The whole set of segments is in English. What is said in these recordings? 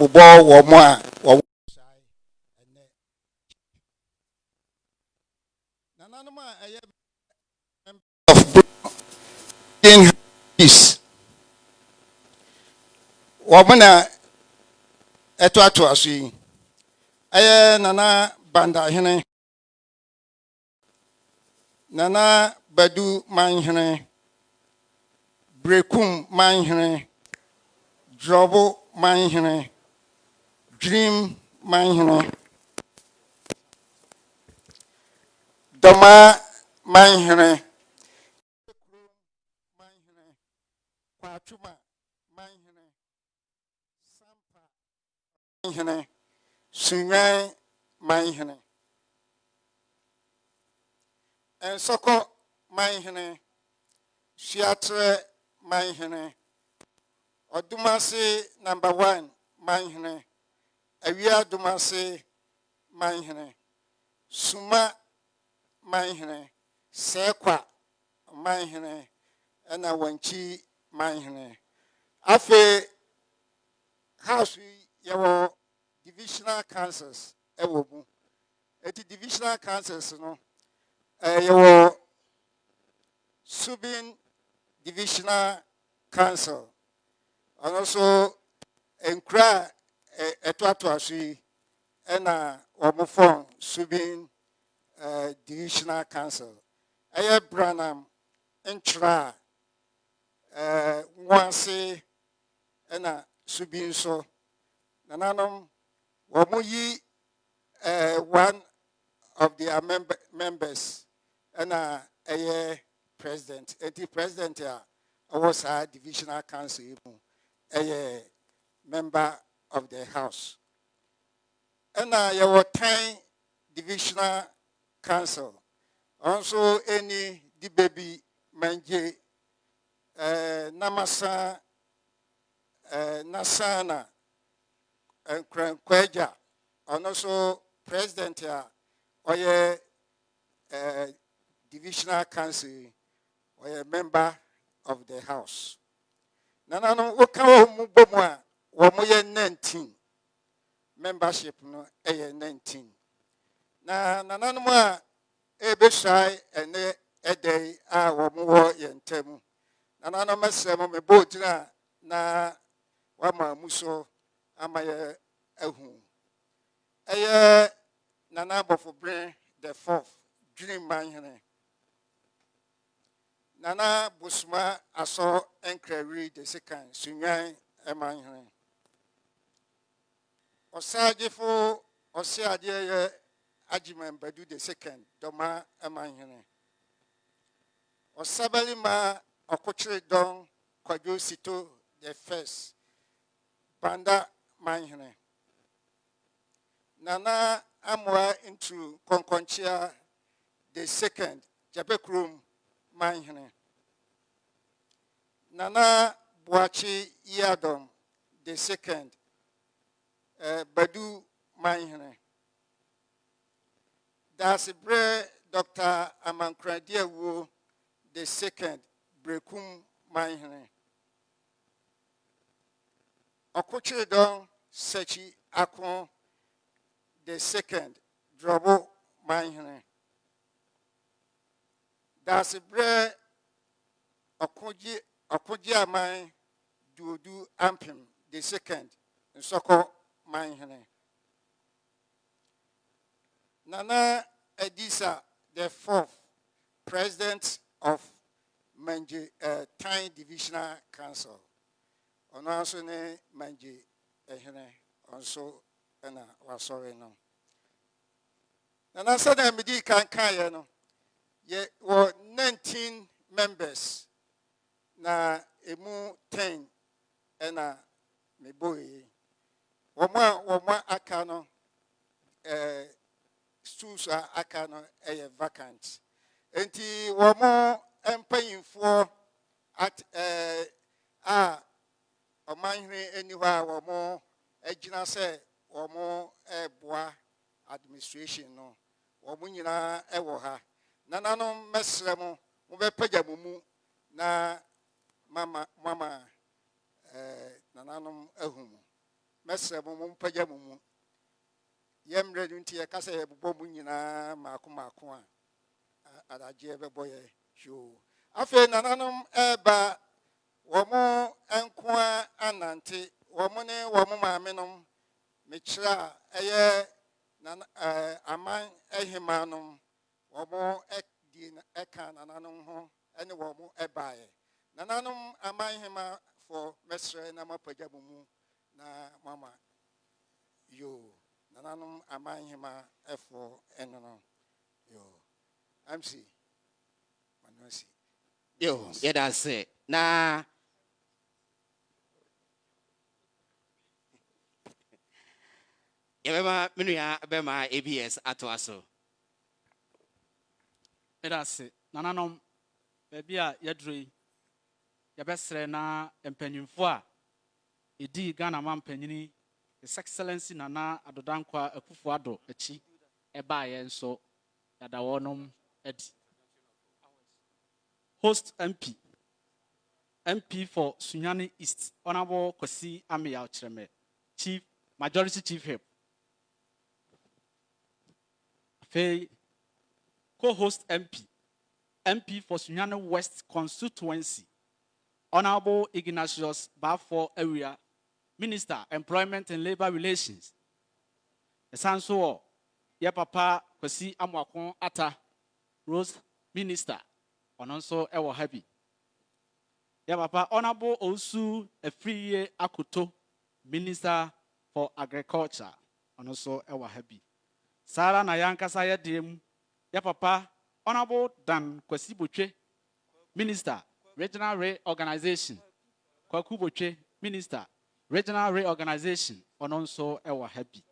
Bobo Woma Nananuma of Brooklyn Peace. Womana Etwato Asui. Aye Nana Banda Hene Nana Badu Manhene Brekum Manhene Drobo Manhene Dream Manhene Doma Manhene Manhene Kwachuma Manhene Sampa Manhene Sunyani Manhene and Soko Manhene Shiatre Manhene Odumasi #1 Manhene Awia Dumasi Manhene Suma Manhene Sekwa Manhene Ena Wanchi Manhene Afe House yawo divisional councils ewo mu eti divisional councils no yawo Subin Divisional Council and also Enkra Etwato Asui ena omofon Subin Divisional Council Aye Branham Entra Wansi ena Subin so Nananom Wamuyi one of their members ena Aye President eti President was a Divisional Council a member of the House. And you were 10 Divisional Council. Also, any the baby manje namasa nasana and Kweja, and also President or a Divisional Council or a member of the House. Nanano Okawa Mubomwa Wamoye 19 membership no 19. Na nananuma ebeshai ene edei a wamuwo yentemu. Nananuma semo mebodina na wama muso amaye ehu. Eye nanabo for brain the fourth dream man. Nana Busma aso enkleri the second Sunyani emanhene. Osajifo osiadie ajiman badu the second Doma emanhene. Osabali ma okochire don Kwadwo Sito the first Banda manhene. Nana amwa into Konkonchia the second Jabekrum manhene. Nana Boachi Yadom the second Badu manhene. That's Dr. Amankradia Wu the second Brekum manhene. Okochidon Sechi Akon the second Drobo manhene. That's Okoji Amai Dudu Ampim the second Nsoko manhene. Nana Edisa the fourth President of Manji Time Divisional Council. On also ne Manji ehene also ena wasore no. Nana sada midi kan no. Ye were 19 members na emu 10 ena meboyi. Woma aka no stools aka no vacant. Enti womo empayinfo at omanhwe eniwa womo agina se womo boa administration no. Womo nyina ewo ha. Nananom mesremo mo bepaja mumu na mama nananom ahumu. mesre mum pagya mum yem ready nti e kasa e bobɔ mu nyina maako a adaje be boye show afi nananom eba womo enkoa anante womo ne womo maamenom mechira eye na aman ehimanom womo di eka nananom ho ene womo ebae nananom aman hima for mesre na mapagya mu na mama yo nananom aman hima efo enono yo MC Manusi yo yeah that's it na yɛbɛma menua bɛma ABS atoa so that's it nananom baabi a yɛduru yi yɛbɛsrɛ na mpanyimfo a ɛdi Ghana ma mpanyini His Excellency Nana Addo Akufo-Addo akyi ɛbaeɛ nso yɛda wɔnom adi host MP for Sunyani East Honorable Kwasi Ameyao Kyereme Majority Chief Whip co-host MP for Sunyani West Constituency Honorable Ignatius Bafo Area Minister Employment and Labor Relations Esanso ye papa Kwasi Amwakon Ata Rose Minister Ononso Ewo Happy ye papa Honorable Osu Efriye Akoto Minister for Agriculture Ononso Ewo Happy Sara na yankasa ye dem ye papa Honorable Dan Kwasi Botwe Minister Regional Reorganization Kwaku Botwe Minister Regional Reorganization Ononso Ewa Happy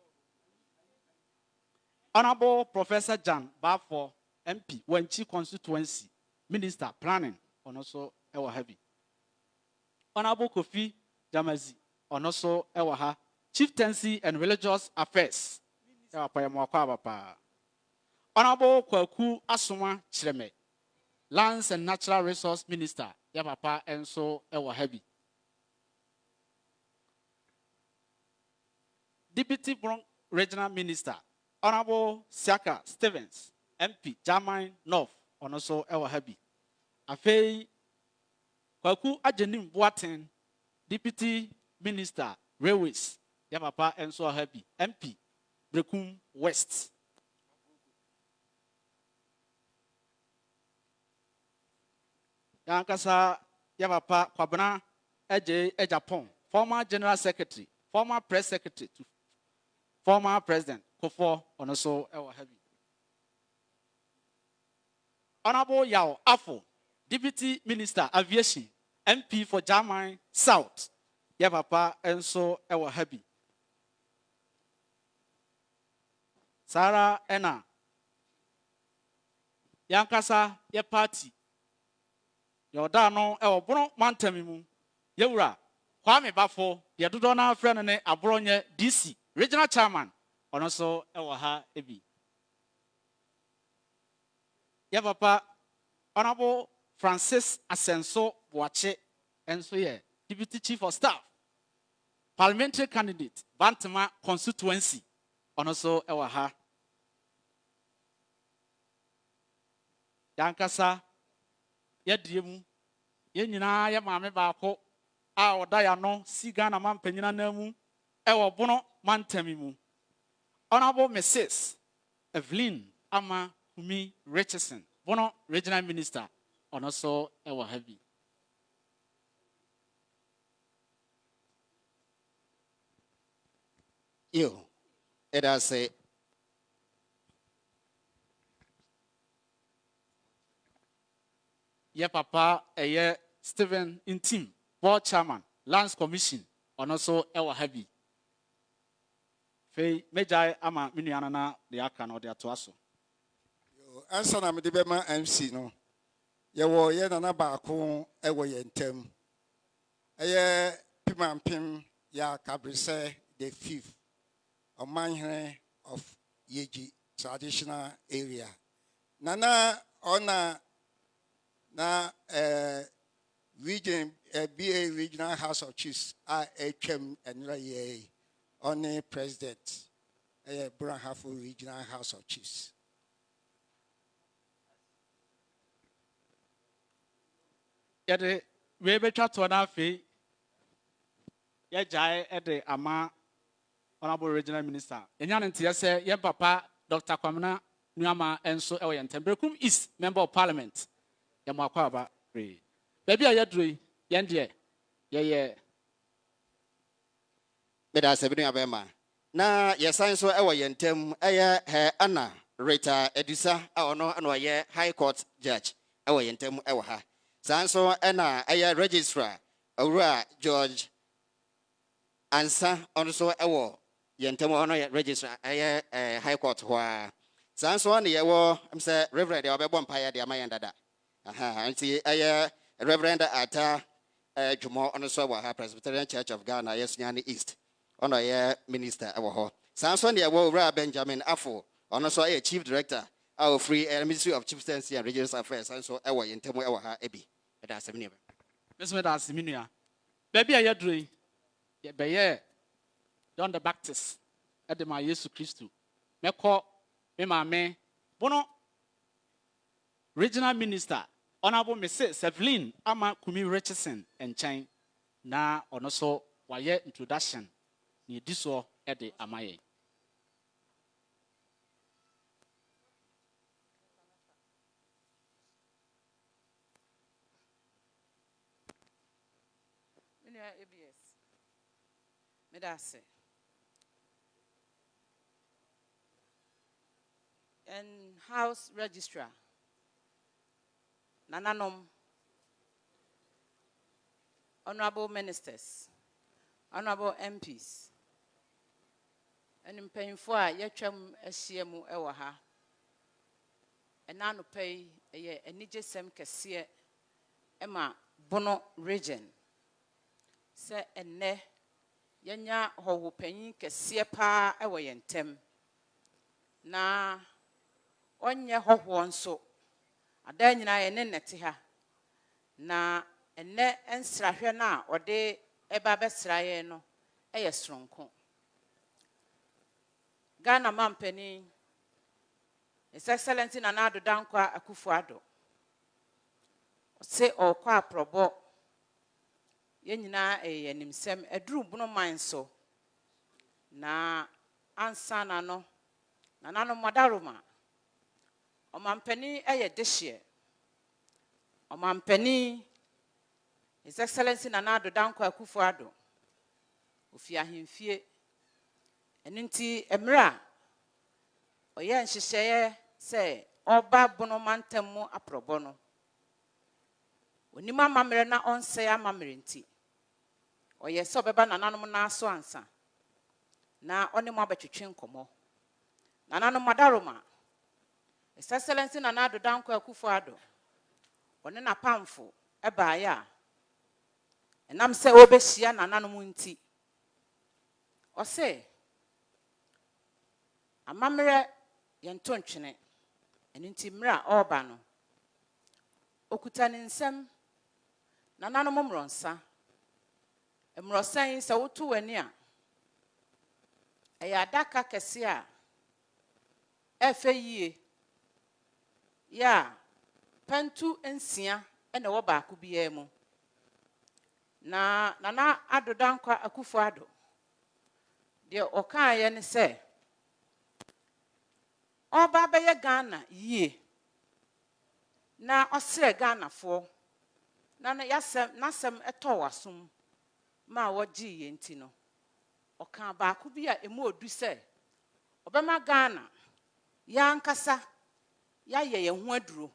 Honorable Professor Jan Bafo MP Wenchi Constituency Minister Planning Ononso Ewa Happy Honorable Kofi Jamazi Ononso Ewa Ha Chieftaincy and Religious Affairs Ewa Payamwakwa Pa Honorable Kwaku Asuma Kyereme Lands and Natural Resource Minister Yabapa Enso Ewa Happy Deputy Regional Minister, Honorable Siaka Stevens, MP, German North, Onoso Ewa Happy. Afei, Kwaku Ajenim Boateng, Deputy Minister, Railways, Yabapa Enso Happy, MP, Brekum West. Yankasa Yabapa Kwabena Ejapon, former General Secretary, former Press Secretary to former President Kofo Onoso Ewa Happy. Honorable Yao Afo, Deputy Minister Aviation, MP for German South, Yabapa Enso Ewa Happy. Sarah Ena, Yankasa Ye Party, Yodano Ewa Bono Mantemimu, Yewura, Kwame Bafo, Yadudona Frenene Abronye DC. Regional Chairman, Onoso Ewa Ha Ebi. Yabapa, Honorable Francis Asenso Boache, Enso Ye, Deputy Chief of Staff, Parliamentary Candidate, Bantama Constituency, Onoso Ewa Ha. Yankasa, Yediemu, Yenina Yamame Bako, Our Diano, Sigana Mampenina Nemu, Ewa Bono Mantemimu. Honorable Mrs. Evelyn Ama Humi Richardson, Bono Regional Minister, Onoso Ewa Happy. yo that's it Ye papa Stephen Intim, Board Chairman, Lands Commission, Onoso Ewa Happy. Fei Mejai Ama Miniana de Akano de Atuaso. yo answer na me de bema MC no ye wo ye nana baako ewo ye ntem eye pimampim ya kabrise the fifth omanhene of Yeji traditional area nana ona na region BA Regional House of Chiefs a HM enra ye only president Bono Regional House of Chiefs. Yet, we be chat to an fee. Yet, Jai at the Ama Honorable Regional Minister. And Yan and Tia Yen Papa, Dr. Kwamina, Nyama, and so Oyen Tembekum is Member of Parliament. Yamakwaba, Baby, I yadri, Yandia, yeah. But as a bit of Emma. Na yes, I saw our yentem, her Anna, Rita, Edisa, our no, and why High Court Judge, our yentem, our ha. Sanso Anna, a registrar, Aura George, answer also our yentem honor registrar, a High Court, where Sanso on the air, I'm say, Reverend, the Vampire, the Amayanda. Aha, and see, Reverend Ata, Jumo, on the Sowa, Presbyterian Church of Ghana, yes, Sunyani East. On a minister our Samson the Benjamin Afo, on also a chief director, our free Ministry of Chieftaincy and Religious Affairs, and so our in Temo our Ebi. That's a minute. Miss Medas Minia. Baby, I yadri, yet by John the Baptist at the my Jesus Christ. Me call me my man, Bono Regional Minister, Honorable Mrs. Evelyn Ama Kumi Richardson and Chain. Na on also why introduction. Ni diso ede amaye. Minia ABS. Medase. And House Registrar. Nananom. Honorable Ministers. Honorable MPs. And in paying for yetwam ehyiemu ewa ha. Enano pay eye enigesem kese ema Bono region. Se enne yenya howo panyin kese pa ewa yentem. Na onye hoho nso ada nyina ye ne nete ha. Na enne ensrahwe na ode eba besraye no eye sronko. Ghana Mampeni, His Excellency Addo Dankwa Akufo-Addo. Say or kwa probo. Yenina nimsem edru Bono mine so. Na ansa nano. Na nano madaruma. Omampeni deshie. Omampeni His Excellency Addo Dankwa Akufo-Addo. Ofia himfie. Eninti emra oye nhyehyeye se oba Bono mantemu aprobo no onima mamre na onse amamre nti oye se obeba nananom na aso ansa na onimo abetwetwe nkomo nananom madaroma His Excellency Addo Dankwa Akufo-Addo one na pamfo ebaaya enam se obehia nananom nti ose amamre yentontwene eninti mra oba no okuta ne nsem nananom mronsa emrosan se wotu wani a eya daka kese a efe yie ya pantu ensia ene wo ba ku biya mu na Nana Addo Dankwa Akufo-Addo de okaye ne se Oba beye Ghana ye na osre Ghana fo na yasem nasem eto wasum ma woji ye nti no oka ba ku bia emu odu se obema Ghana ya nkasa ya ye ho aduro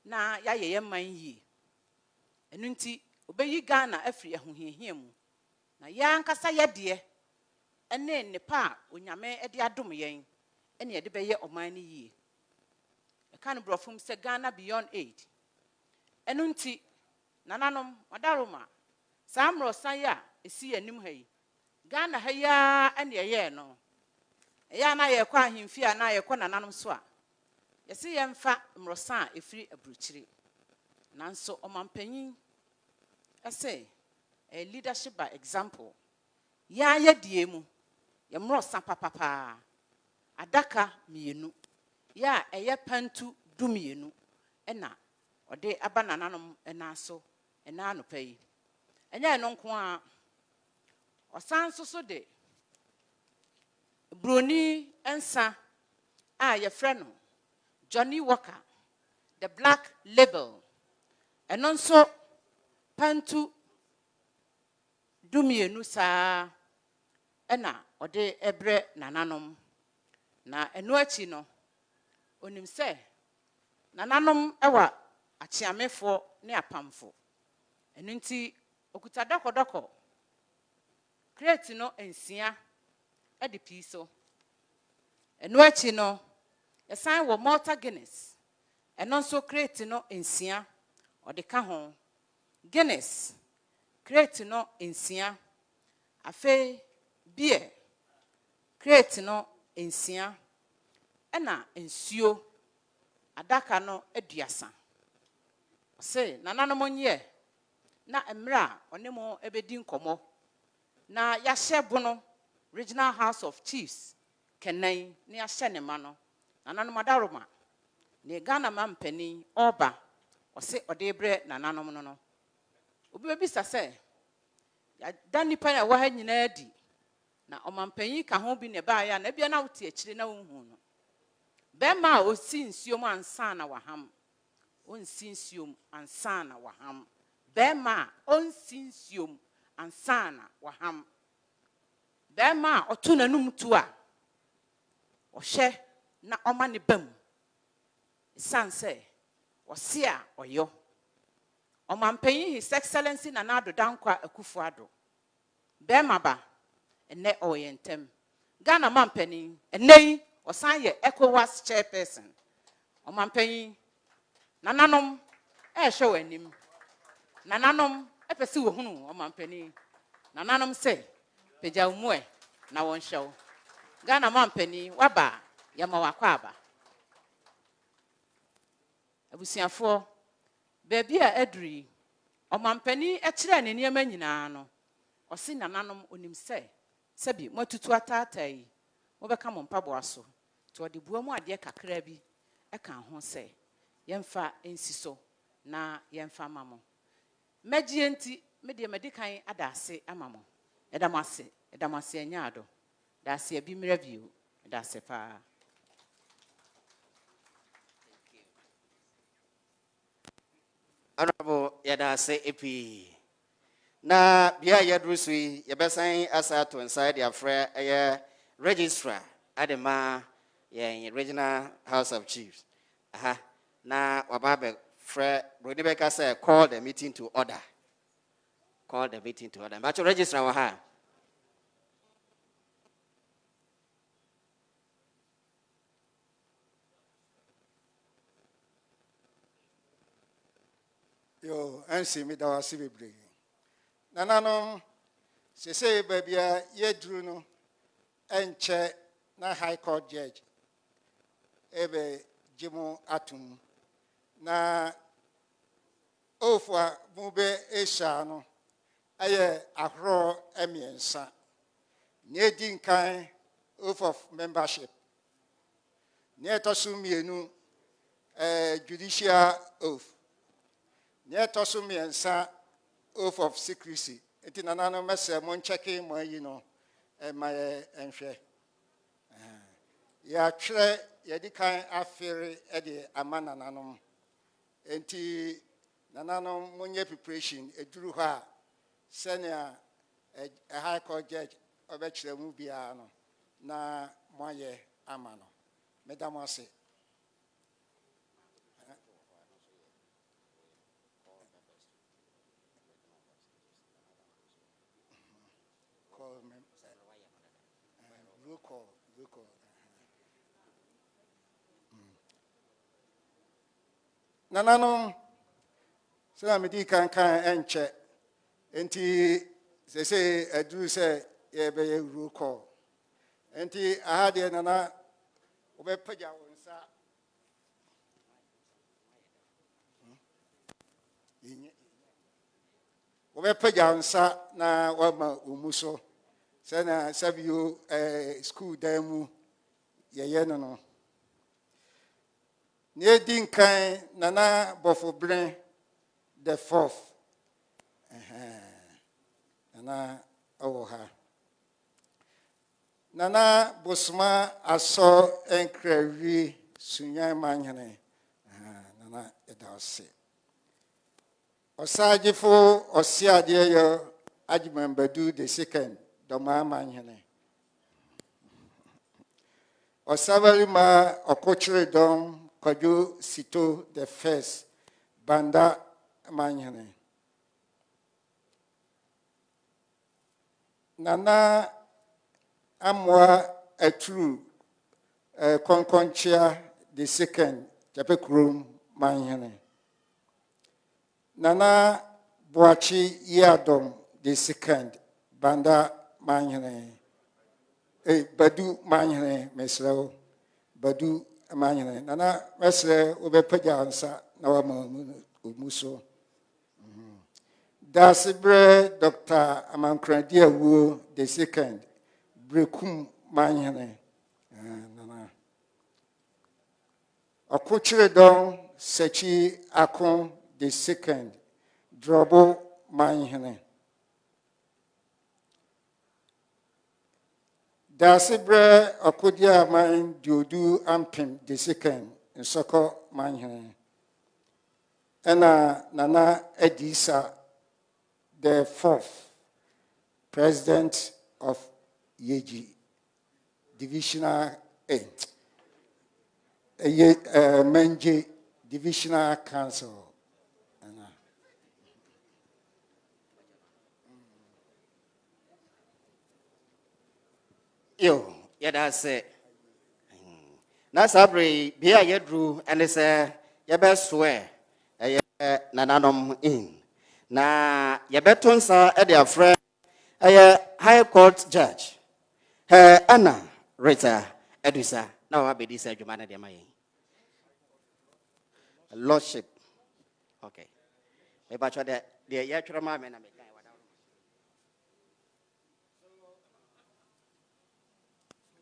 na ya ye man yi enu nti obeyi Ghana afri ahohiahia mu na ya nkasa ye de ene nepa onyame ede adom yen ene ye de beye oman ni yi e kan brofum se Ghana beyond aid enu nti nananom madaroma samro san ya esi anim ha yi Ghana ha ya ene ye no ya na ye kwa ahimfi a na ye kwa nananom so a yesi ye mfa mrosan efiri abruchiri nanso omampanyin ese a leadership by example ya ye die mu yɛmmrɔ sa papapa adaka mienu ya ɛyɛ pantu dumienu ɛna ɔde aba nananom ɛna so ɛna no pɛyi ɛnyɛ no nko a ɔsan so de broni ensa a yɛfrɛ no Johnny Walker the Black Label ɛno nso pantu dumienu saa ɛna ɔde ɛbrɛ nananom na ɛno akyi no onim sɛ nananom ɛwa akyiamefo ne apamfo ɛno nti okuta dɔkɔdɔkɔ crate no ensia ɛde pii so ɛno akyi no yɛsan wɔ Malta Guinness ɛno nso crate no ensia ɔde ka ho Guinness crate no ensia afei beer crate no ensia ɛna nsuo adaka no aduasa ɔse nananom nyɛ na emra onemo ebedi nkomo na yahye Bono Regional House of Chiefs kenan na yahye ne ma no nananom adaroma ne Ghana mampani oba ɔse ɔde bre nananom no obi bebisa sɛ ya danipa na wa ha nyina di na ɔmampanyi ka ho bi ne ba ya na bia na wote akire na wonhu no bema osi nsuom ansa na waham onsi nsuom ansa na waham bema onsi nsuom ansa na waham bema otu nanum tu a ohye na oma ne bam sanse ɔse a ɔyɔ ɔmampanyi His Excellency na Addo Dankwa Akufo-Addo bema ba ene oyentem Ghana mampani ene ɔsan yɛ ECOWAS chairperson ɔmampanyi nananom ɛhwɛ w'anim nananom ɛpɛsi wo hunu ɔmampanyi nananom sɛ pagya umue na wɔnhwɛw Ghana mampani waba yɛma wakɔ aba abusuafo baabi a aduri ɔmampani ɛkyerɛ ne nneɛma nyinaa no ɔsi nananom onim sɛ sɛbi matutu ataataa yi mobɛka mo mpaboa so to ɔde bua mu adeɛ kakra bi ɛka ho sɛ yɛmfa ensi so na yɛmfa ma mo mɛgye nti me de medikan adase ama mo edamase anya ado dase abi mra bio dase pa Honorable Yadase EP. Na bia yadrusui yebesan asa to inside your friend registrar adema ye Regional House of Chiefs. Aha. Na wababe Fred Brodibeka say call the meeting to order. Call the meeting to order. But your registrar wa ha. Yo, ansi mi da wasi bebre. Nananom se babia yedru no enche na High Court judge ebe jimu atum na ofwa mube esha no aye ahro emiensa ne dinkan oath of membership ne tosu mienu judicial oath ne tosu miensa oath of secrecy. Iti nanano mese mon checking mo yi no ma enhwe. Ya tire ye di kan afere e de ama nananom. Enti nananom monye preparation eduru ho a senior a high court judge obekire mu bia no na moye ama no. Medam ase. Call. Nananom sɛ medi kan enche enti se adu sɛ yɛbɛyɛ roll call enti aha de nana obɛpagya wo nsa obɛpagya wo nsa na wama umu so Sana sabi school demu ye no. Near Dinkai Nana Bofobrin the fourth. Nana Oha. Nana Bosma Aso Enkrevi Sunyani Manyane. Nana Edase. Osajifo Osiadia Ajimambadu the second, Doma Manyane. Osavalima Okochre Dom Koju Sito the first, Banda Manyane. Nana Amwa a true Konkonchia the second, Japekrum Manyane. Nana Boachi Yadom the second, Banda Manyane. Badu Manyane, Mesro, Badu Manyane. Nana Mesre Ubepajansa, Nawama Umuso. Dasibre Dr. Amankrandia Wu the second, Brekum Manyane. Nana Okuchire Don Sechi Akon the second, Drobo Manyane. Dasibre Okudia Main Dudu Ampim the second, in Soko Manyane. Ena Nana Edisa the fourth, President of Yeji Divisional Menji Divisional Council. Yo, yeah, that's it. Na sabre bia yedru and say ye be swear nananom in. Na ye betonsa e dia friend High Court Judge. Anna Rita Edusa. Now I be this Jumana de May. Lordship. Okay. Maybe I try that the Yatrama men.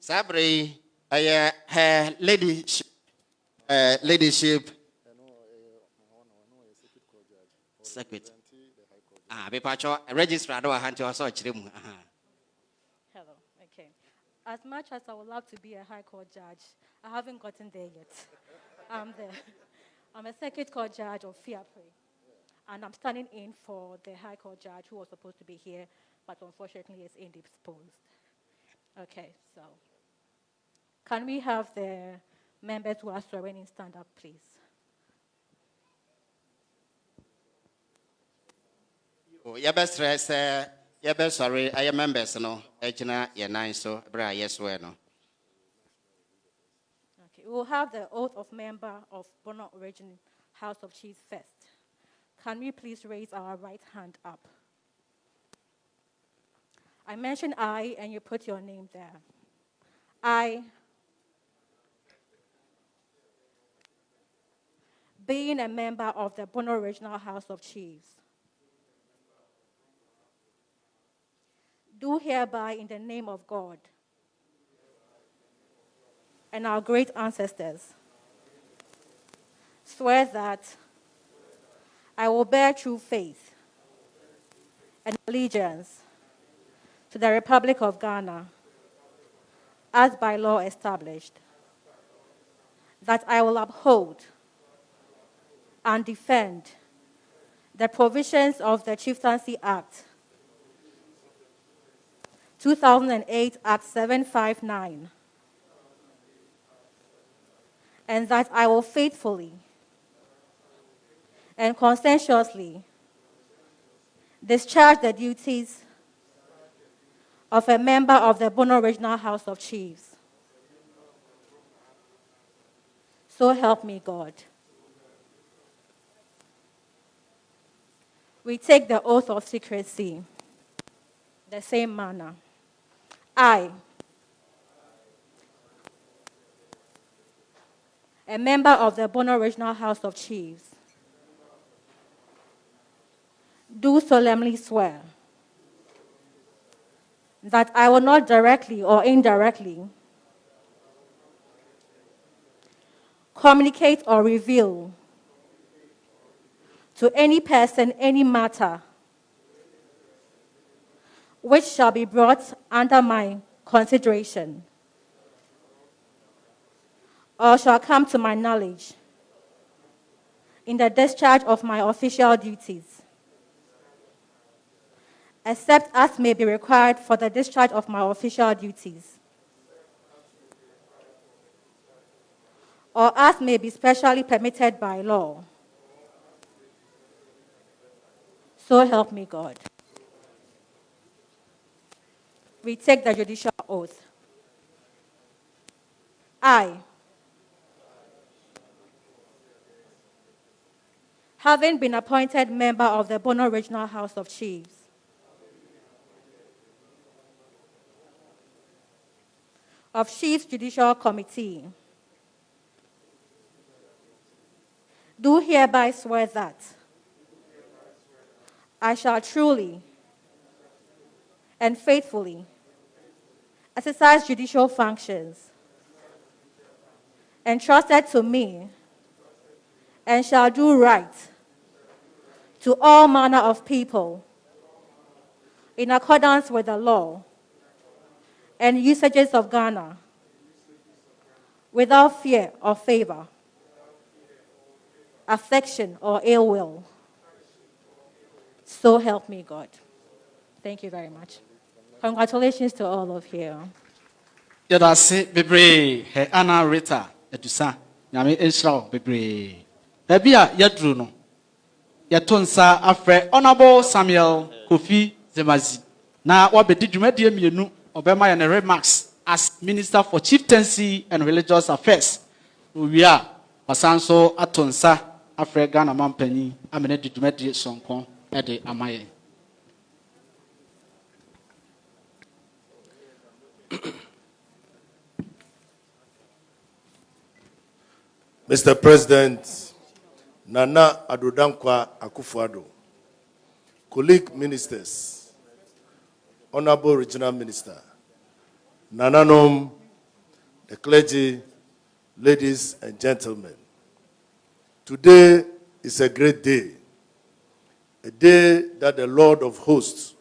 Sabri, her leadership circuit. Bepacho registrar do hand to us or chrim. Hello, okay. As much as I would love to be a high court judge, I haven't gotten there yet. I'm there. I'm a circuit court judge of Fiapre, and I'm standing in for the high court judge who was supposed to be here, but unfortunately is indisposed. Okay, so can we have the members who are swearing in stand up, please? Your best stress, your best sorry, I am members, no, Ejina, your nine, so, bra, yes, well, no. Okay, we will have the oath of member of Bono Regional House of Chiefs first. Can we please raise our right hand up? I mention I, and you put your name there. I, being a member of the Bono Regional House of Chiefs, do hereby in the name of God and our great ancestors swear that I will bear true faith and allegiance to the Republic of Ghana as by law established, that I will uphold and defend the provisions of the Chieftaincy Act 2008 Act 759, and that I will faithfully and conscientiously discharge the duties of a member of the Bono Regional House of Chiefs. So help me God. We take the oath of secrecy the same manner. I, a member of the Bono Regional House of Chiefs, do solemnly swear that I will not directly or indirectly communicate or reveal to any person any matter which shall be brought under my consideration or shall come to my knowledge in the discharge of my official duties, except as may be required for the discharge of my official duties, or as may be specially permitted by law. So help me God. We take the judicial oath. I, having been appointed member of the Bono Regional House of Chiefs, of Chiefs Judicial Committee, do hereby swear that I shall truly and faithfully exercise judicial functions entrusted to me and shall do right to all manner of people in accordance with the law and usages of Ghana without fear or favor, affection or ill will. So help me God. Thank you very much. Congratulations to all of you. Yadase bebre he Anna Rita edusa nyame enhira bebre babia yadru no yatonsa afre Honorable Samuel Kofi Zemazi na wabedi dwumadie mienu obema ya ne remarks as Minister for Chieftaincy and Religious Affairs owia wasanso atonsa afre Ghana mampani amene di dwumadie sonko ede amaye. Mr. President, Nana Addo Akufo-Addo, colleague ministers, Honorable Regional Minister, Nananom, the clergy, ladies and gentlemen, today is a great day, a day that the Lord of Hosts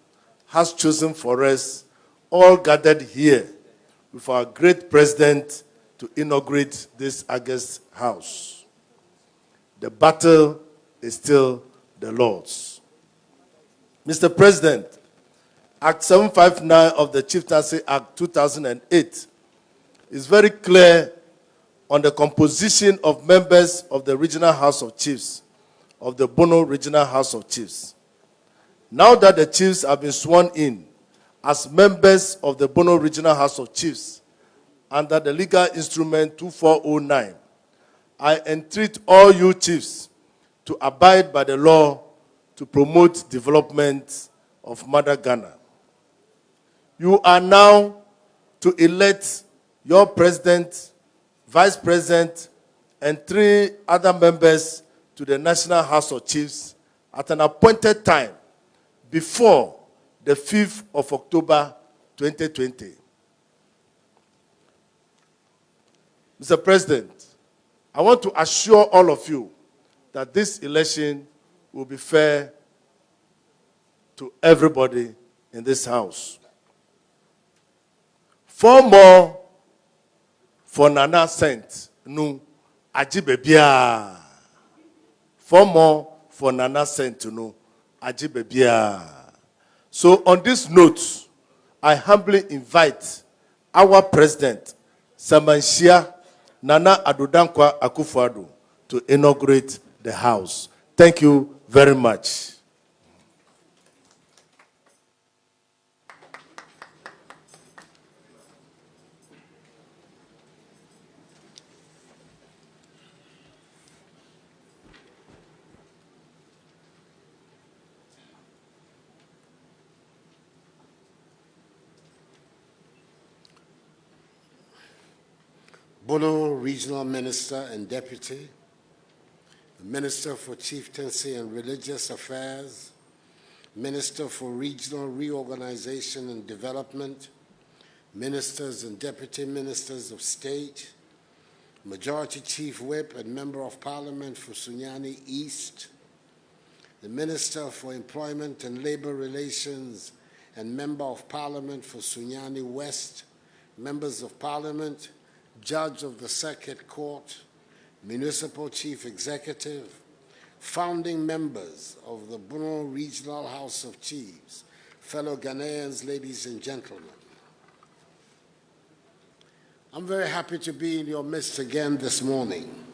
has chosen for us, all gathered here with our great President to inaugurate this August House. The battle is still the Lord's. Mr. President, Act 759 of the Chieftaincy Act 2008 is very clear on the composition of members of the Regional House of Chiefs, of the Bono Regional House of Chiefs. Now that the chiefs have been sworn in as members of the Bono Regional House of Chiefs, under the legal instrument 2409, I entreat all you chiefs to abide by the law to promote development of Mother Ghana. You are now to elect your president, vice president, and 3 other members to the National House of Chiefs at an appointed time before the 5th of October 2020. Mr. President, I want to assure all of you that this election will be fair to everybody in this house. 4 more for Nana Saint Nu Ajibebia. 4 more for Nana Saint Nu Ajibebia. So on this note, I humbly invite our President, Samanshia Nana Addo Akufo-Addo, to inaugurate the house. Thank you very much. Bono Regional Minister and Deputy, the Minister for Chieftaincy and Religious Affairs, Minister for Regional Reorganization and Development, Ministers and Deputy Ministers of State, Majority Chief Whip and Member of Parliament for Sunyani East, the Minister for Employment and Labor Relations and Member of Parliament for Sunyani West, Members of Parliament, Judge of the Circuit Court, Municipal Chief Executive, founding members of the Bono Regional House of Chiefs, fellow Ghanaians, ladies and gentlemen. I'm very happy to be in your midst again this morning,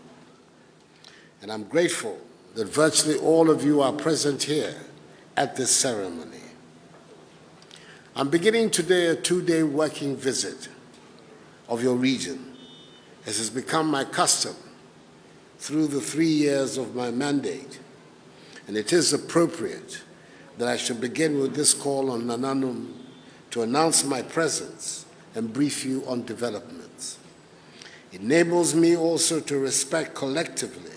and I'm grateful that virtually all of you are present here at this ceremony. I'm beginning today a 2-day working visit of your region, as has become my custom through the 3 years of my mandate, and it is appropriate that I should begin with this call on Nananum to announce my presence and brief you on developments. It enables me also to respect collectively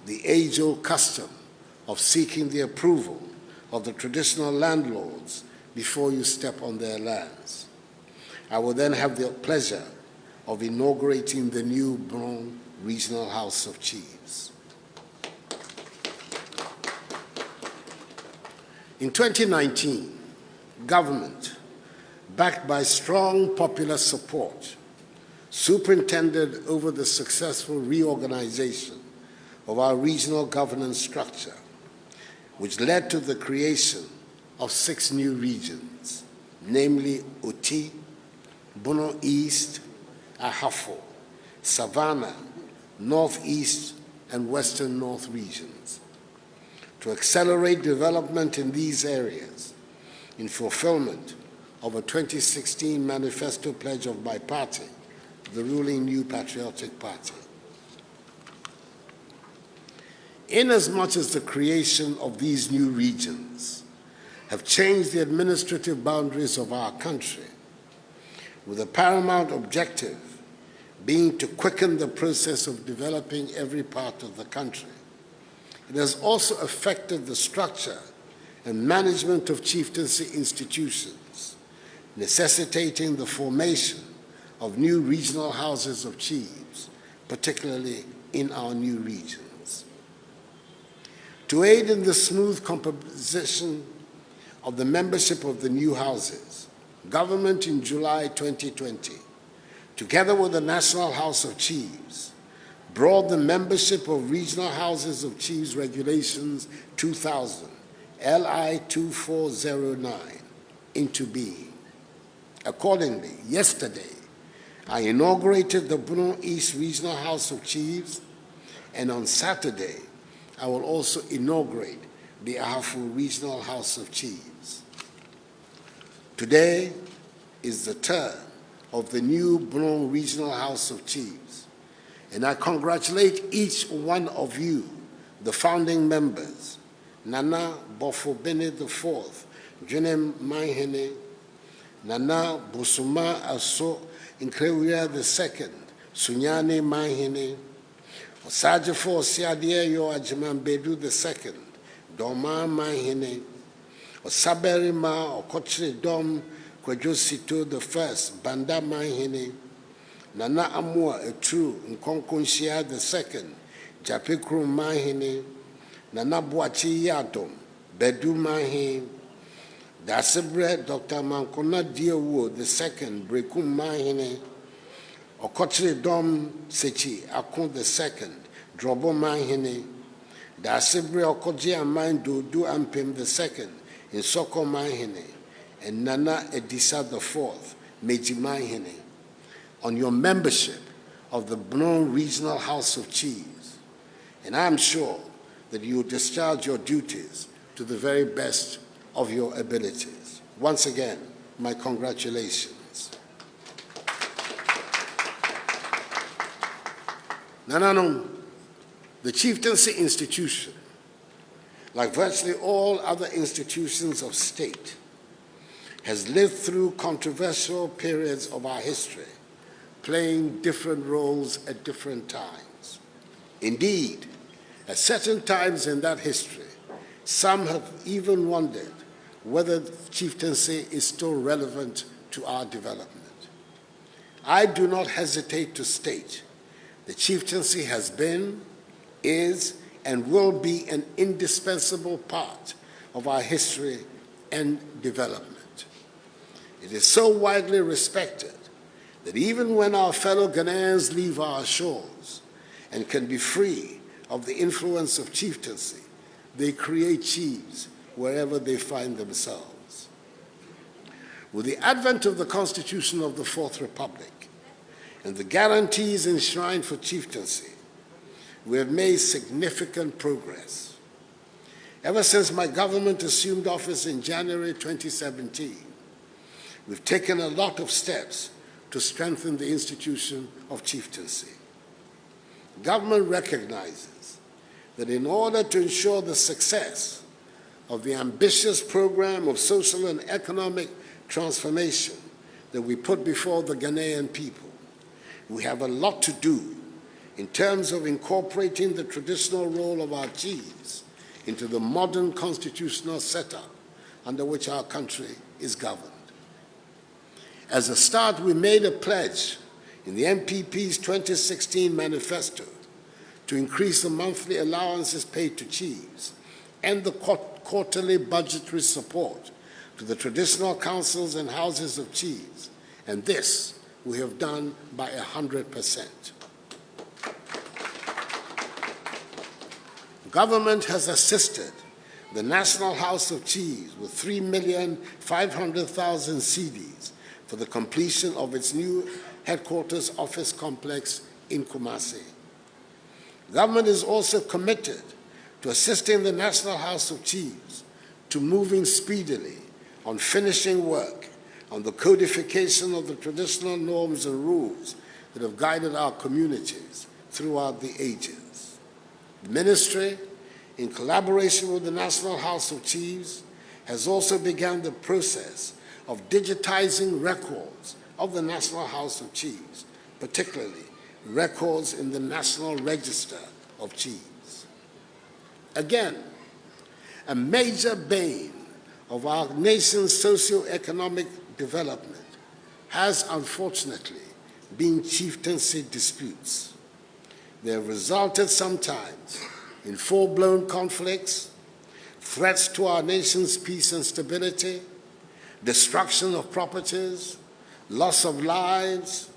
the age-old custom of seeking the approval of the traditional landlords before you step on their lands. I will then have the pleasure of inaugurating the new Bono Regional House of Chiefs. In 2019, government, backed by strong popular support, superintended over the successful reorganization of our regional governance structure, which led to the creation of 6 new regions, namely Oti, Bono East, Ahafo, Savannah, Northeast, and Western North regions. To accelerate development in these areas, in fulfillment of a 2016 manifesto pledge of my party, the ruling New Patriotic Party. Inasmuch as the creation of these new regions have changed the administrative boundaries of our country, with a paramount objective being to quicken the process of developing every part of the country, it has also affected the structure and management of chieftaincy institutions, necessitating the formation of new regional houses of chiefs, particularly in our new regions. To aid in the smooth composition of the membership of the new houses, government in July 2020, together with the National House of Chiefs, brought the membership of Regional Houses of Chiefs Regulations 2000, LI 2409, into being. Accordingly, yesterday, I inaugurated the Bono East Regional House of Chiefs, and on Saturday, I will also inaugurate the Ahafo Regional House of Chiefs. Today is the turn of the new Bono Regional House of Chiefs, and I congratulate each one of you, the founding members, Nana Bofo Bene IV, Junem Maihene, Nana Busuma Aso Inkrewia II, Sunyani Maihene, Osajefo Siadie Yo Ajiman Bedu II, Doma Maihene, Osaberi Ma Okochre Dom Kwejosito I, Banda Maihene, Nana Amua Etru Nkonkonshia II, Japikru Mahine, Nana Buachi Yadom, Bedu Mahine, Dasebre Dr. Mankona Diowo II, Brekum Mahine, Okochre Dom Sechi Akun II, Drobo Mahine, Dasebre Okoji Amain Dodu Ampem II, Insoko Mahine, and Nana Edisa IV, Meji Mahine, on your membership of the Bono Regional House of Chiefs, and I am sure that you will discharge your duties to the very best of your abilities. Once again, my congratulations. Nanano, the chieftaincy institution, like virtually all other institutions of state, has lived through controversial periods of our history, playing different roles at different times. Indeed, at certain times in that history, some have even wondered whether chieftaincy is still relevant to our development. I do not hesitate to state the chieftaincy has been, is, and will be an indispensable part of our history and development. It is so widely respected that even when our fellow Ghanaians leave our shores and can be free of the influence of chieftaincy, they create chiefs wherever they find themselves. With the advent of the Constitution of the Fourth Republic and the guarantees enshrined for chieftaincy, we have made significant progress. Ever since my government assumed office in January 2017, we've taken a lot of steps to strengthen the institution of chieftaincy. Government recognizes that in order to ensure the success of the ambitious program of social and economic transformation that we put before the Ghanaian people, we have a lot to do in terms of incorporating the traditional role of our chiefs into the modern constitutional setup under which our country is governed. As a start, we made a pledge in the MPP's 2016 manifesto to increase the monthly allowances paid to chiefs and the quarterly budgetary support to the traditional councils and houses of chiefs, and this we have done by 100%. Government has assisted the National House of Chiefs with 3,500,000 cedis for the completion of its new headquarters office complex in Kumasi. Government is also committed to assisting the National House of Chiefs to moving speedily on finishing work on the codification of the traditional norms and rules that have guided our communities throughout the ages. The Ministry, in collaboration with the National House of Chiefs, has also begun the process of digitizing records of the National House of Chiefs, particularly records in the National Register of Chiefs. Again, a major bane of our nation's socio-economic development has unfortunately been chieftaincy disputes. They have resulted sometimes in full-blown conflicts, threats to our nation's peace and stability, destruction of properties, loss of lives,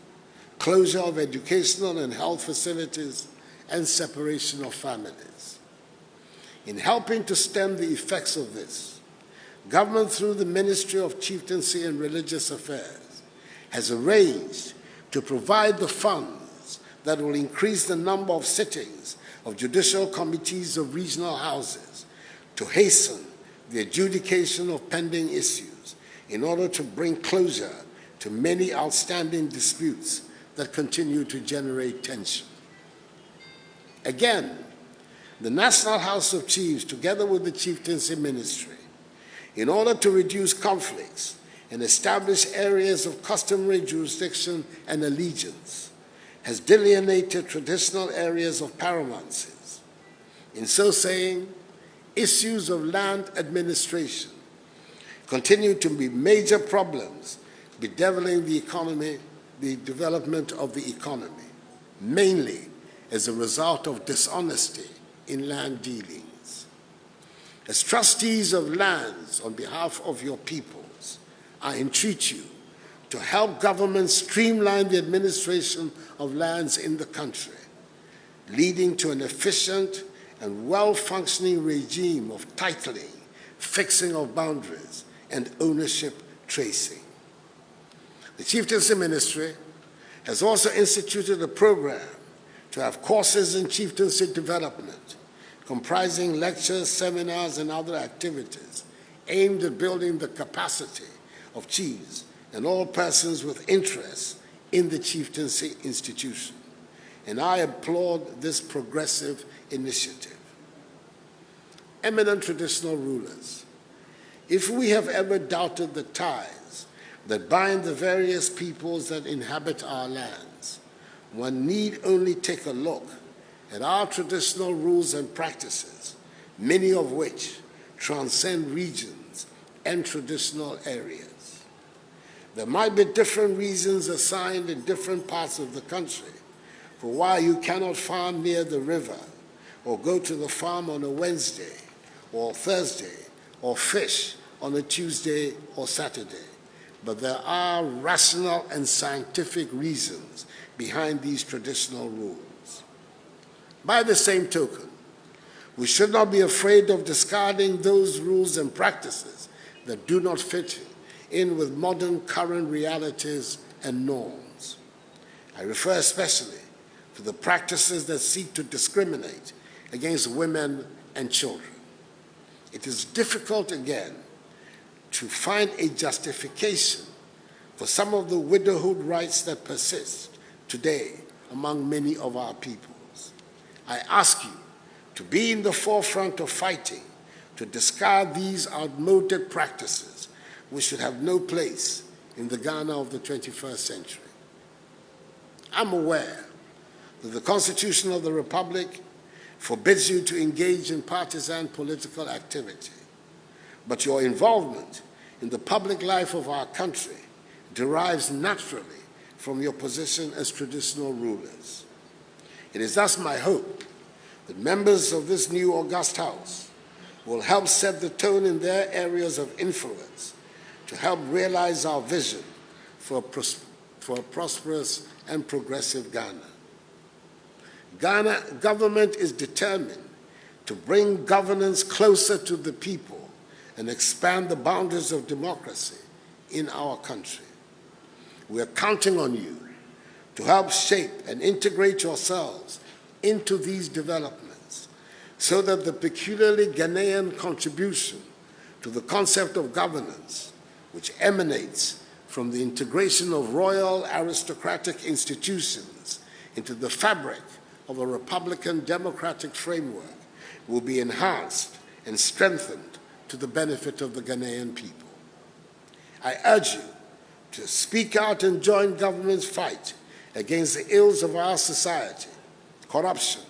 closure of educational and health facilities, and separation of families. In helping to stem the effects of this, government through the Ministry of Chieftaincy and Religious Affairs has arranged to provide the funds that will increase the number of sittings of judicial committees of regional houses to hasten the adjudication of pending issues in order to bring closure to many outstanding disputes that continue to generate tension. Again, the National House of Chiefs, together with the Chieftaincy Ministry, in order to reduce conflicts and establish areas of customary jurisdiction and allegiance, has delineated traditional areas of paramountcies. In so saying, issues of land administration continue to be major problems bedeviling the economy, the development of the economy, mainly as a result of dishonesty in land dealings. As trustees of lands on behalf of your peoples, I entreat you to help government streamline the administration of lands in the country, leading to an efficient and well-functioning regime of titling, fixing of boundaries, and ownership tracing. The Chieftaincy Ministry has also instituted a program to have courses in chieftaincy development, comprising lectures, seminars, and other activities aimed at building the capacity of chiefs and all persons with interest in the chieftaincy institution. And I applaud this progressive initiative. Eminent traditional rulers, if we have ever doubted the ties that bind the various peoples that inhabit our lands, one need only take a look at our traditional rules and practices, many of which transcend regions and traditional areas. There might be different reasons assigned in different parts of the country for why you cannot farm near the river or go to the farm on a Wednesday or Thursday or fish on a Tuesday or Saturday. But there are rational and scientific reasons behind these traditional rules. By the same token, we should not be afraid of discarding those rules and practices that do not fit in with modern current realities and norms. I refer especially to the practices that seek to discriminate against women and children. It is difficult, again, to find a justification for some of the widowhood rights that persist today among many of our peoples. I ask you to be in the forefront of fighting to discard these outmoded practices which should have no place in the Ghana of the 21st century. I'm aware that the Constitution of the Republic forbids you to engage in partisan political activity, but your involvement in the public life of our country derives naturally from your position as traditional rulers. It is thus my hope that members of this new august House will help set the tone in their areas of influence to help realize our vision for a prosperous and progressive Ghana. Ghana government is determined to bring governance closer to the people and expand the boundaries of democracy in our country. We are counting on you to help shape and integrate yourselves into these developments so that the peculiarly Ghanaian contribution to the concept of governance, which emanates from the integration of royal aristocratic institutions into the fabric of a Republican democratic framework, will be enhanced and strengthened to the benefit of the Ghanaian people. I urge you to speak out and join government's fight against the ills of our society: corruption,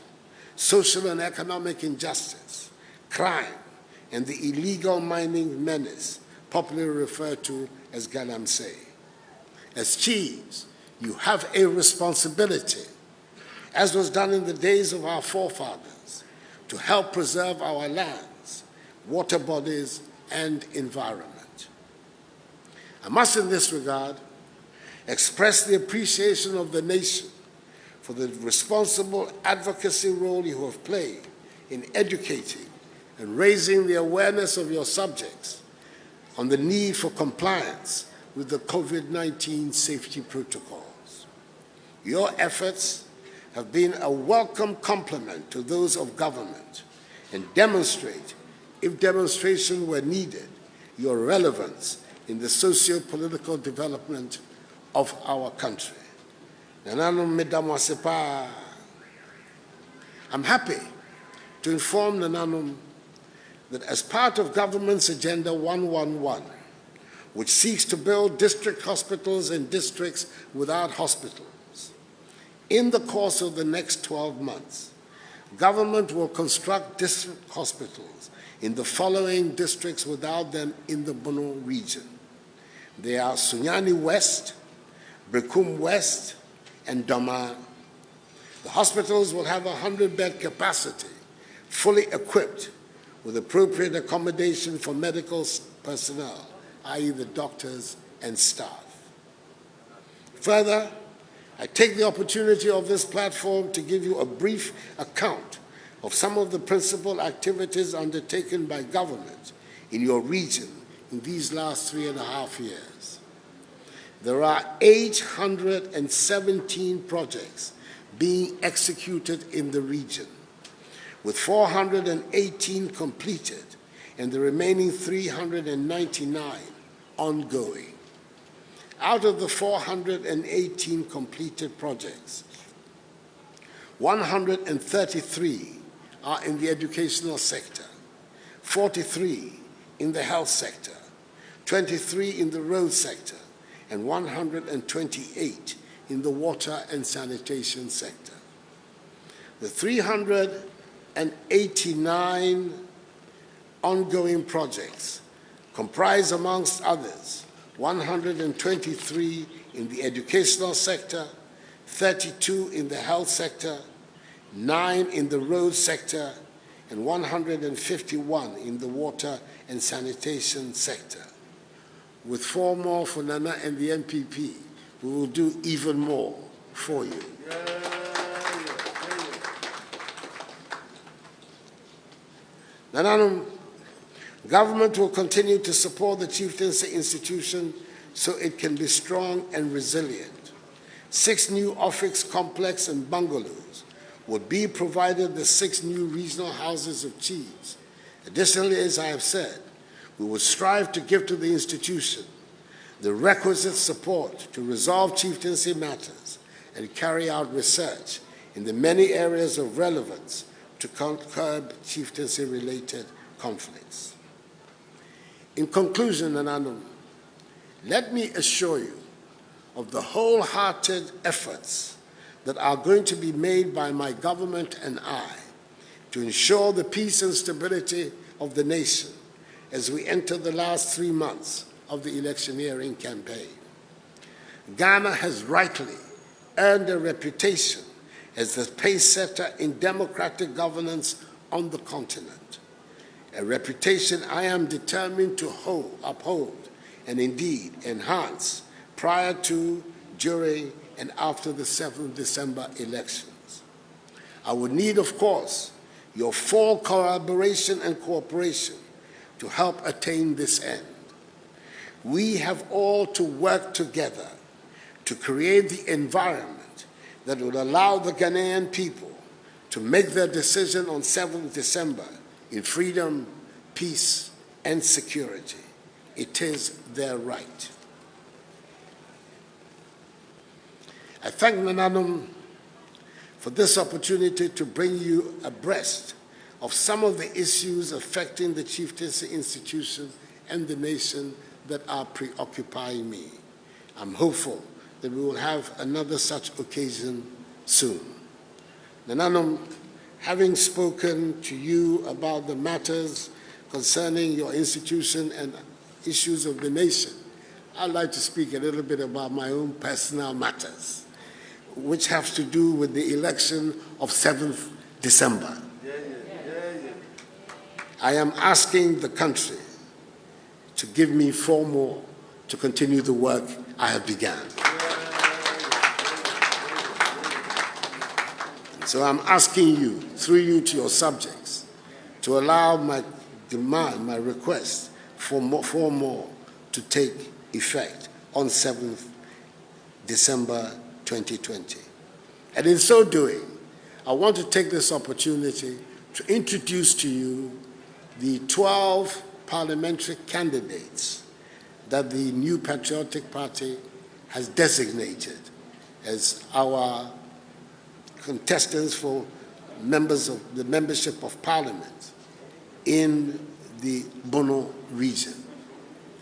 social and economic injustice, crime, and the illegal mining menace, popularly referred to as galamsey. As chiefs, you have a responsibility, as was done in the days of our forefathers, to help preserve our lands, water bodies, and environment. I must, in this regard, express the appreciation of the nation for the responsible advocacy role you have played in educating and raising the awareness of your subjects on the need for compliance with the COVID-19 safety protocols. Your efforts have been a welcome complement to those of government and demonstrate, if demonstration were needed, your relevance in the socio-political development of our country. I'm happy to inform Nananum that as part of government's Agenda 111, which seeks to build district hospitals and districts without hospitals, in the course of the next 12 months, government will construct district hospitals in the following districts without them in the Bono region. They are Sunyani West, Brekum West, and Doma. The hospitals will have a 100-bed capacity, fully equipped with appropriate accommodation for medical personnel, i.e. the doctors and staff. Further, I take the opportunity of this platform to give you a brief account of some of the principal activities undertaken by government in your region in these last 3.5 years. There are 817 projects being executed in the region, with 418 completed and the remaining 399 ongoing. Out of the 418 completed projects, 133 are in the educational sector, 43 in the health sector, 23 in the road sector, and 128 in the water and sanitation sector. The 389 ongoing projects comprise, amongst others, 123 in the educational sector, 32 in the health sector, 9 in the road sector, and 151 in the water and sanitation sector. With 4 more for Nana and the NPP, we will do even more for you. Nananum, government will continue to support the chieftaincy institution so it can be strong and resilient. 6 new office complex and bungalows would be provided the 6 new regional houses of chiefs. Additionally, as I have said, we will strive to give to the institution the requisite support to resolve chieftaincy matters and carry out research in the many areas of relevance to curb chieftaincy-related conflicts. In conclusion, Nananum, let me assure you of the wholehearted efforts that are going to be made by my government and I to ensure the peace and stability of the nation as we enter the last 3 months of the electioneering campaign. Ghana has rightly earned a reputation as the pace setter in democratic governance on the continent, a reputation I am determined to uphold and indeed enhance prior to, during, and after the 7th December elections. I would need, of course, your full collaboration and cooperation to help attain this end. We have all to work together to create the environment that will allow the Ghanaian people to make their decision on 7th December in freedom, peace, and security. It is their right. I thank Nananum for this opportunity to bring you abreast of some of the issues affecting the chieftaincy institution and the nation that are preoccupying me. I'm hopeful that we will have another such occasion soon. Nananum, having spoken to you about the matters concerning your institution and issues of the nation, I'd like to speak a little bit about my own personal matters, which have to do with the election of 7th December. I am asking the country to give me 4 more to continue the work I have begun. So I'm asking you, through you to your subjects, to allow my demand, my request for 4 more to take effect on 7th December 2020. And in so doing, I want to take this opportunity to introduce to you the 12 parliamentary candidates that the New Patriotic Party has designated as our contestants for members of the membership of parliament in the Bono region.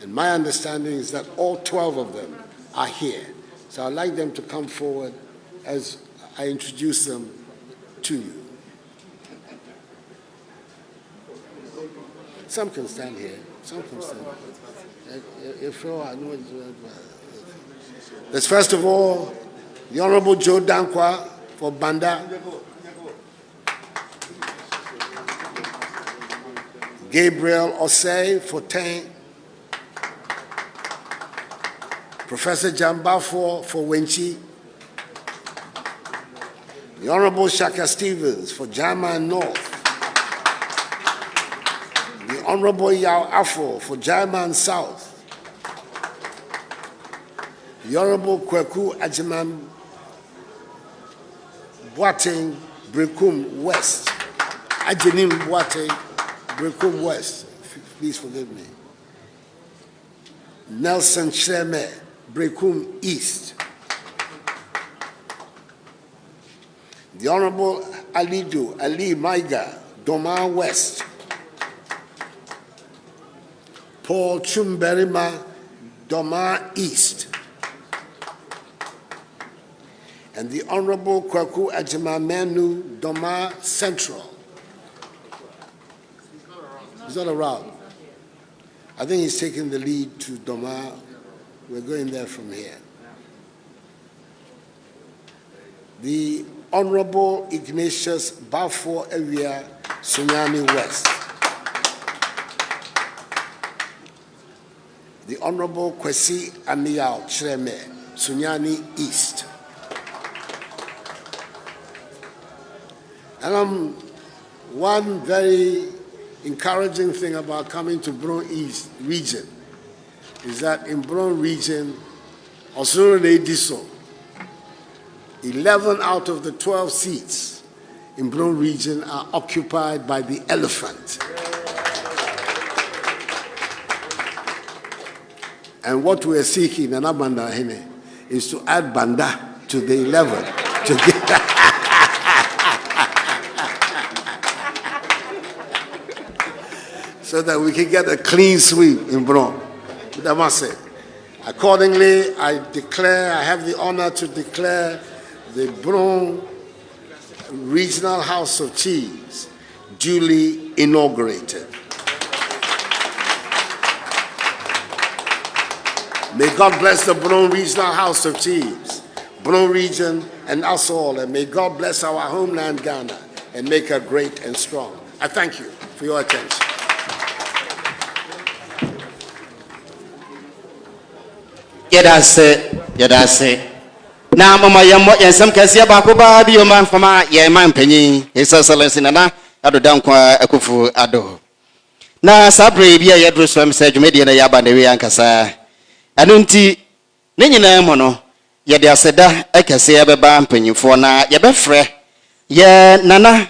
And my understanding is that all 12 of them are here. So I'd like them to come forward as I introduce them to you. Some can stand here, some can stand here. Let's first of all, the Honorable Joe Dankwa for Banda, Gabriel Osei for Ten, Professor Jambafo for Wenchi, the Honorable Shaka Stevens for Jaiman North, the Honorable Yao Afo for Jaiman South, the Honorable Kweku Ajiman Boateng Brekum West, Ajinim Boateng Brekum West, please forgive me, Nelson Shreme Brekum East, the Honorable Alidu Ali Maiga Doma West, Paul Chumberima Doma East, and the Honorable Kwaku Ajimamenu Doma Central. He's not around. I think he's taking the lead to Doma. We're going there from here. The Honorable Ignatius Balfour Area, Sunyani West. The Honorable Kwesi Aniao Chreme, Sunyani East. And one very encouraging thing about coming to Bron East region is that in Bron region, Osoro Diso, 11 out of the 12 seats in Bron region are occupied by the elephant. And what we are seeking, Nanabanda Hene, is to add Banda to the 11 to get so that we can get a clean sweep in Bron. Damase. Accordingly, I have the honor to declare the Bron Regional House of Chiefs duly inaugurated. May God bless the Bron Regional House of Chiefs, Bron region, and us all, and may God bless our homeland Ghana and make her great and strong. I thank you for your attention. Yedase. Na mama yambo yensem kase ba ko ba bi o man fama ye man panyin His Excellency Nana Addo Dankwa Akufo Addo. Na sabre bi ye dro so mse dwumede na yaba na we ankasa. Anu nti ne nyina mo no ye de aseda ekase ye beba mpanyinfo na ye be frɛ ye Nana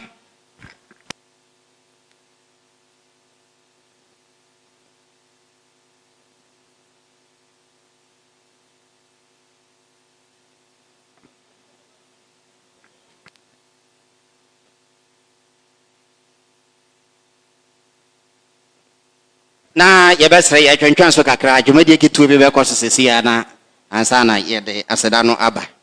na yebesre ye twentwan so kakra dwumade kitu bi be kɔ so sesia na ansa na ye de aseda no aba.